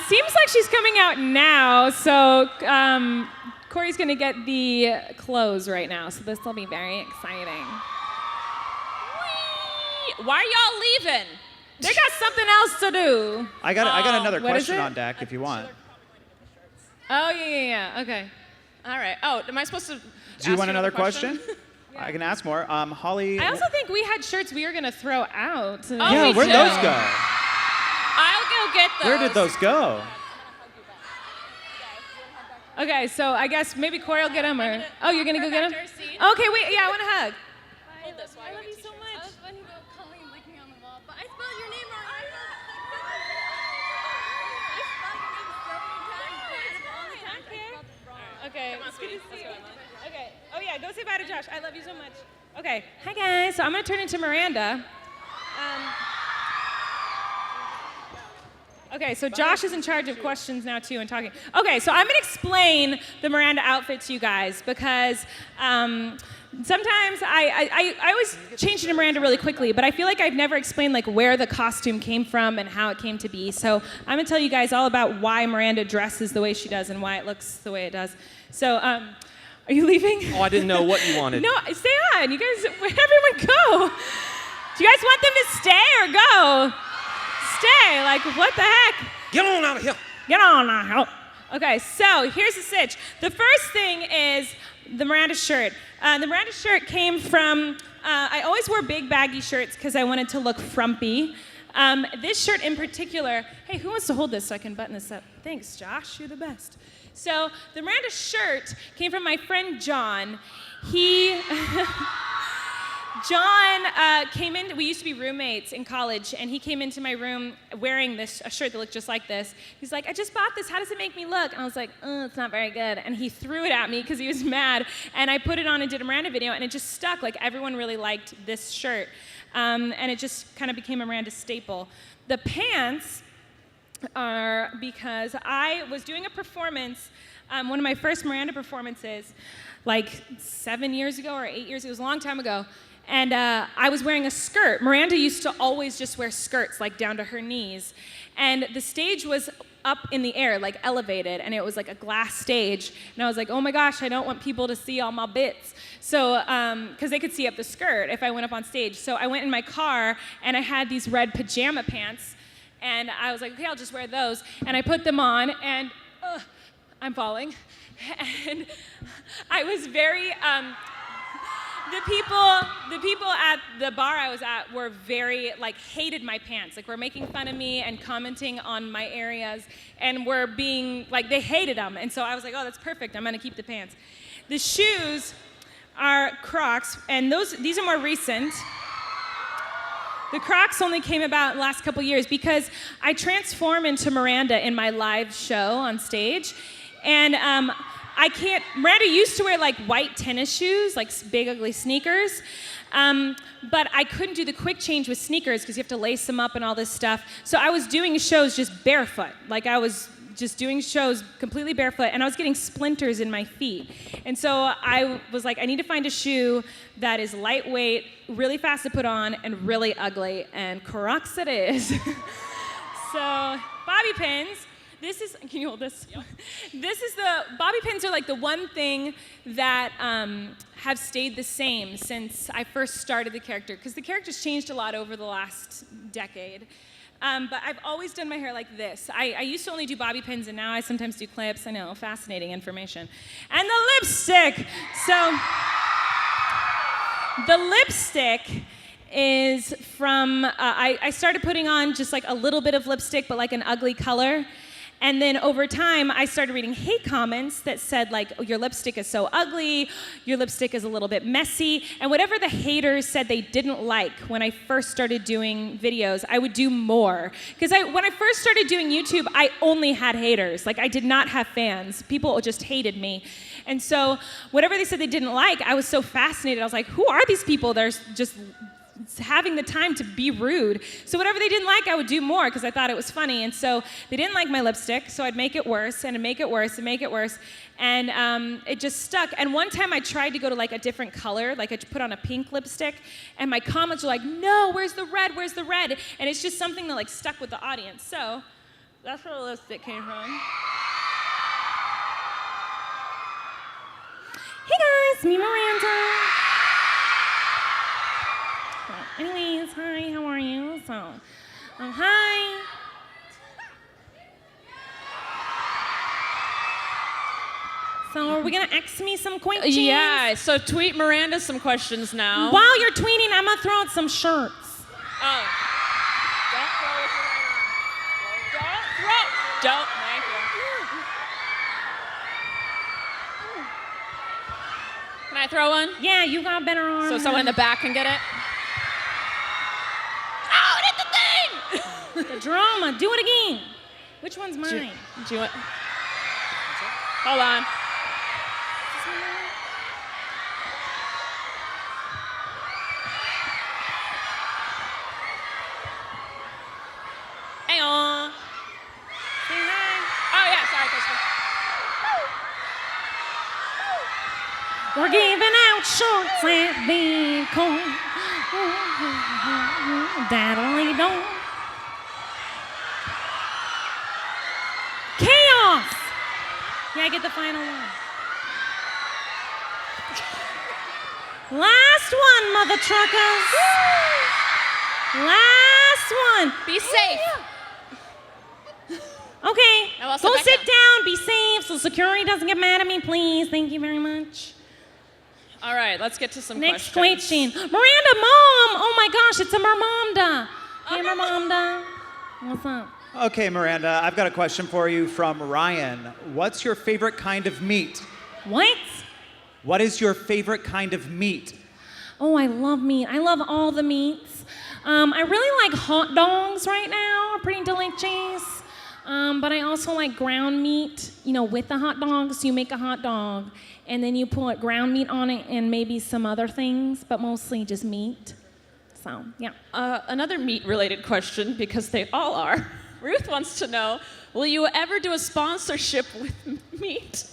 Seems like she's coming out now, so Corey's going to get the clothes right now, so this will be very exciting. Whee! Why are y'all leaving? They got something else to do. I got another what is question it? on deck if you want. Oh, yeah. Okay. All right. Oh, am I supposed to Do you want another question? I can ask more. Holly. I also think we had shirts we were going to throw out. Oh, yeah, we where'd do. those go? I'll go get those. Where did those go? Okay, so I guess maybe Corey will get them, or... Oh, you're going to go get them? Perfect, our seat. Okay, wait, yeah, I want a hug. Hold this while I love get you so t-shirts. much. I was funny about Colleen licking on the wall, but I spelled your name wrong. I spelled your name so many times, but out of all the times I spelled it wrong. Okay, Come on, it's good to sweetie. see Let's you. go, Emily. Okay. Oh, yeah, go say bye to Josh. I love you so much. Okay. Hi, guys. So I'm going to turn into Miranda. Okay, so Josh is in charge of questions now, too, and talking. Okay, so I'm going to explain the Miranda outfit to you guys, because sometimes I always change into Miranda really quickly, but I feel like I've never explained, like, where the costume came from and how it came to be. So I'm going to tell you guys all about why Miranda dresses the way she does and why it looks the way it does. So, are you leaving? Oh, I didn't know what you wanted. No, stay on. You guys, where'd everyone go? Do you guys want them to stay or go? Stay. Like, what the heck? Get on out of here. Get on now. Okay, so here's the sitch. The first thing is the Miranda shirt. The Miranda shirt came from, I always wore big baggy shirts because I wanted to look frumpy. This shirt in particular, hey, who wants to hold this so I can button this up? Thanks, Josh, you're the best. So the Miranda shirt came from my friend John. John came in, we used to be roommates in college, and he came into my room wearing a shirt that looked just like this. He's like, I just bought this, how does it make me look? And I was like, it's not very good. And he threw it at me because he was mad, and I put it on and did a Miranda video, and it just stuck. Like, everyone really liked this shirt, and it just kind of became a Miranda staple. The pants are because I was doing a performance, one of my first Miranda performances, like 7 years ago or 8 years ago, it was a long time ago. And I was wearing a skirt. Miranda used to always just wear skirts, like down to her knees. And the stage was up in the air, like elevated, and it was like a glass stage. And I was like, oh my gosh, I don't want people to see all my bits. So, because they could see up the skirt if I went up on stage. So I went in my car, and I had these red pajama pants. And I was like, okay, I'll just wear those. And I put them on, and I'm falling. And I was very... the people at the bar I was at were very, hated my pants. Were making fun of me and commenting on my areas, and were being, they hated them. And so I was like, oh, that's perfect. I'm gonna keep the pants. The shoes are Crocs, and these are more recent. The Crocs only came about in the last couple years because I transform into Miranda in my live show on stage. And Miranda used to wear white tennis shoes, big ugly sneakers. But I couldn't do the quick change with sneakers because you have to lace them up and all this stuff. So I was doing shows just barefoot. I was just doing shows completely barefoot, and I was getting splinters in my feet. And so I was like, I need to find a shoe that is lightweight, really fast to put on, and really ugly, and Crocs it is. So, bobby pins. Can you hold this? Yep. Bobby pins are the one thing that have stayed the same since I first started the character, because the character's changed a lot over the last decade. But I've always done my hair like this. I used to only do bobby pins, and now I sometimes do clips. I know, fascinating information. And the lipstick. So the lipstick is from, I started putting on just a little bit of lipstick, but an ugly color. And then over time, I started reading hate comments that said, oh, your lipstick is so ugly, your lipstick is a little bit messy, and whatever the haters said they didn't like when I first started doing videos, I would do more. Because when I first started doing YouTube, I only had haters. I did not have fans. People just hated me. And so whatever they said they didn't like, I was so fascinated. I was like, who are these people that are just having the time to be rude? So whatever they didn't like, I would do more because I thought it was funny. And so they didn't like my lipstick, so I'd make it worse and make it worse and make it worse. And it just stuck. And one time I tried to go to a different color, I put on a pink lipstick, and my comments were like, no, where's the red, where's the red? And it's just something that stuck with the audience. So that's where the lipstick came from. Hey guys, me Miranda. Anyways, hi, how are you? So, hi. So, are we gonna ask me some questions? Yeah, so tweet Miranda some questions now. While you're tweeting, I'm gonna throw out some shirts. Oh. Don't throw with your right arm. Don't throw. Don't. Thank you. Can I throw one? Yeah, you got better arms. So someone in the back can get it? Oh, it hit the thing! The drama. Do it again. Which one's mine? Do you want? Hold on. Hang on. Say hi. Oh, yeah, sorry, Kristen. We're giving out shorts at VidCon. Daddly-dong. Chaos! Yeah, I get the final one. Last one, mother truckers. Last one. Be safe. Okay, Now I'll go sit sit back down, be safe, so security doesn't get mad at me, please. Thank you very much. All right, let's get to some Next questions. question. Miranda, Mom! Oh my gosh, it's a Miranda. Hey, Miranda. What's up? Okay, Miranda, I've got a question for you from Ryan. What's your favorite kind of meat? What? What is your favorite kind of meat? Oh, I love meat. I love all the meats. I really like hot dogs right now. Are pretty delicious. But I also like ground meat, with the hot dogs. You make a hot dog, and then you put ground meat on it and maybe some other things, but mostly just meat. So, yeah. Another meat-related question, because they all are. Ruth wants to know, will you ever do a sponsorship with meat?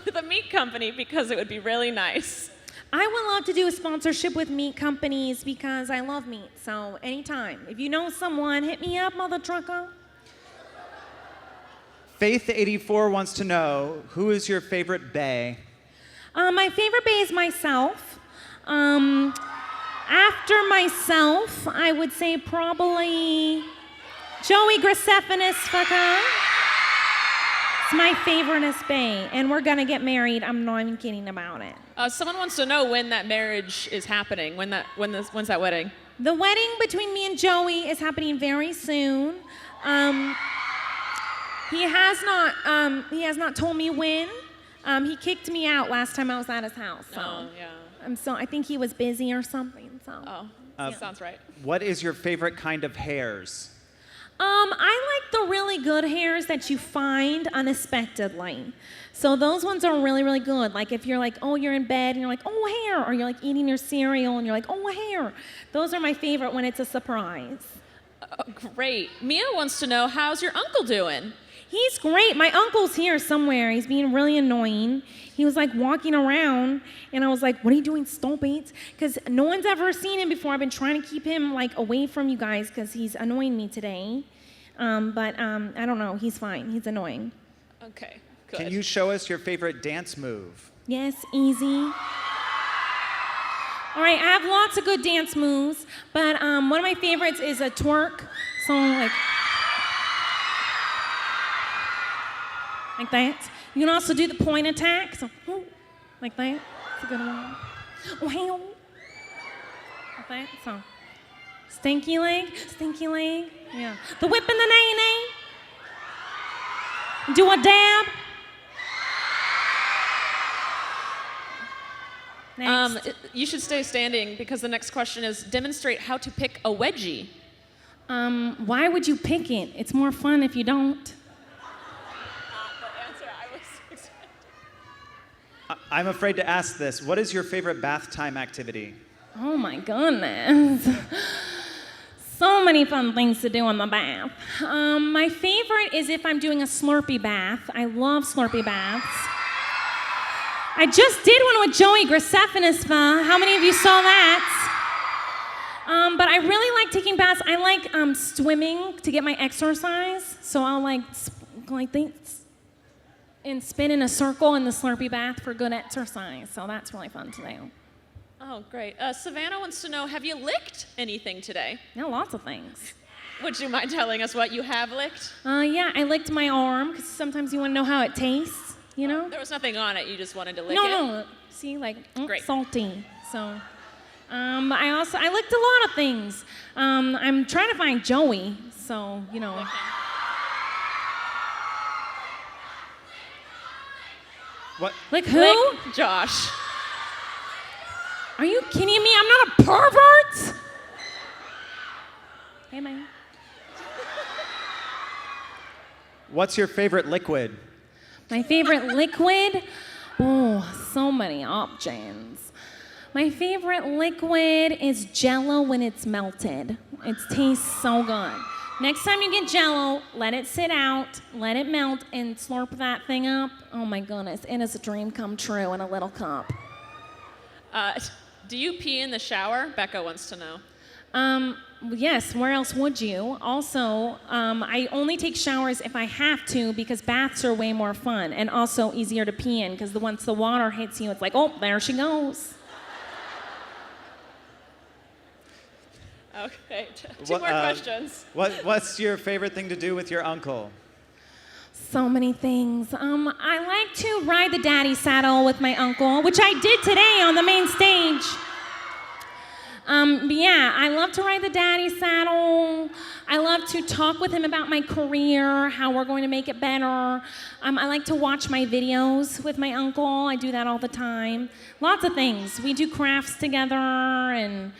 With a meat company, because it would be really nice. I would love to do a sponsorship with meat companies because I love meat. So, anytime. If you know someone, hit me up, mother trucker. Faith84 wants to know, who is your favorite bae? My favorite bae is myself. After myself, I would say probably Joey Gracephanus fucker. It's my favoriteest bae, and we're gonna get married. I'm not even kidding about it. Someone wants to know when that marriage is happening. When's that wedding? The wedding between me and Joey is happening very soon. He has not told me when. He kicked me out last time I was at his house. So. Oh, yeah. I think he was busy or something. So. Oh, sounds right. What is your favorite kind of hairs? I like the really good hairs that you find unexpectedly. So those ones are really, really good. Like if you're like, oh, you're in bed and you're like, oh, hair. Or you're like eating your cereal and you're like, oh, hair. Those are my favorite when it's a surprise. Great. Mia wants to know, how's your uncle doing? He's great. My uncle's here somewhere. He's being really annoying. He was like walking around, and I was like, what are you doing? Stop it. Because no one's ever seen him before. I've been trying to keep him like away from you guys because he's annoying me today. But I don't know. He's fine. He's annoying. Okay, good. Can you show us your favorite dance move? Yes, easy. All right, I have lots of good dance moves, but one of my favorites is a twerk. So like that. You can also do the point attack. So, like that. That's a good one. Wow. Like that. So, stinky leg. Yeah. The whip and the nay-nay. Do a dab. Next. You should stay standing because the next question is demonstrate how to pick a wedgie. Why would you pick it? It's more fun if you don't. I'm afraid to ask this. What is your favorite bath time activity? Oh my goodness. So many fun things to do in the bath. My favorite is if I'm doing a Slurpee bath. I love Slurpee baths. I just did one with Joey Graceffinus. How many of you saw that? But I really like taking baths. I like swimming to get my exercise. So I'll like this and spin in a circle in the Slurpee bath for good exercise. So that's really fun to do. Oh, great. Savannah wants to know, have you licked anything today? Yeah, lots of things. Would you mind telling us what you have licked? Yeah, I licked my arm because sometimes you want to know how it tastes, you know? There was nothing on it. You just wanted to lick it? No. See, like, Great. salty. So, I licked a lot of things. I'm trying to find Joey, so, you know. What? Like who? Lick Josh. Are you kidding me? I'm not a pervert! Hey, man. What's your favorite liquid? My favorite liquid? Oh, so many options. My favorite liquid is Jell-O when it's melted. It tastes so good. Next time you get Jell-O, let it sit out, let it melt, and slurp that thing up. Oh my goodness, it is a dream come true in a little cup. Do you pee in the shower? Becca wants to know. Yes, where else would you? Also, I only take showers if I have to because baths are way more fun and also easier to pee in because once the water hits you, it's like, oh, there she goes. Okay, two more questions. What's your favorite thing to do with your uncle? So many things. I like to ride the daddy saddle with my uncle, which I did today on the main stage. But yeah, I love to ride the daddy saddle. I love to talk with him about my career, how we're going to make it better. I like to watch my videos with my uncle. I do that all the time. Lots of things. We do crafts together and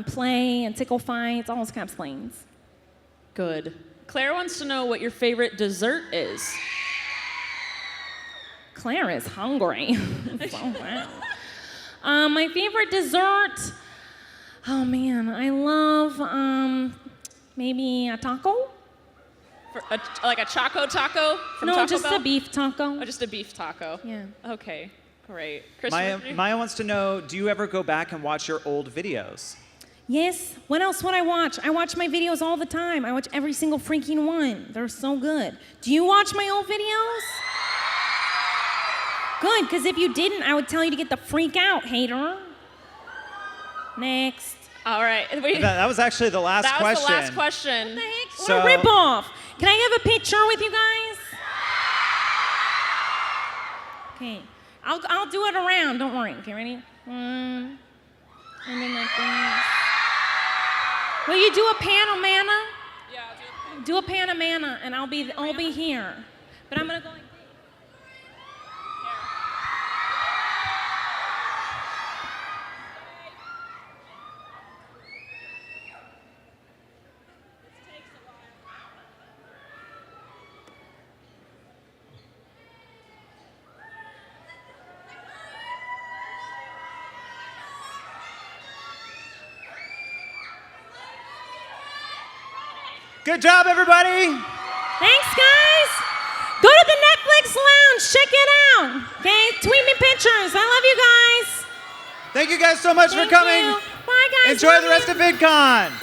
play and tickle fights, all those kinds of things. Good. Claire wants to know what your favorite dessert is. Claire is hungry. So wow. My favorite dessert, oh man, I love maybe a taco. Like a Choco Taco from No, Taco just Bell? a beef taco. Oh, just a beef taco. Yeah. Okay, great. Chris, Maya wants to know, do you ever go back and watch your old videos? Yes. What else would I watch? I watch my videos all the time. I watch every single freaking one. They're so good. Do you watch my old videos? Good, because if you didn't, I would tell you to get the freak out, hater. Next. All right. That was actually the last question. That was the last question. What the heck? So- What a ripoff. Can I have a picture with you guys? Okay. I'll do it around. Don't worry. Okay, ready? And then like this. Will you do a Panamana? Yeah, I'll do Do a Panamana, and I'll be here. But I'm gonna go like this. Good job, everybody. Thanks, guys. Go to the Netflix lounge. Check it out. Okay, tweet me pictures. I love you guys. Thank you guys so much for Thank coming. you. Bye, guys. Enjoy Love the rest you. of VidCon.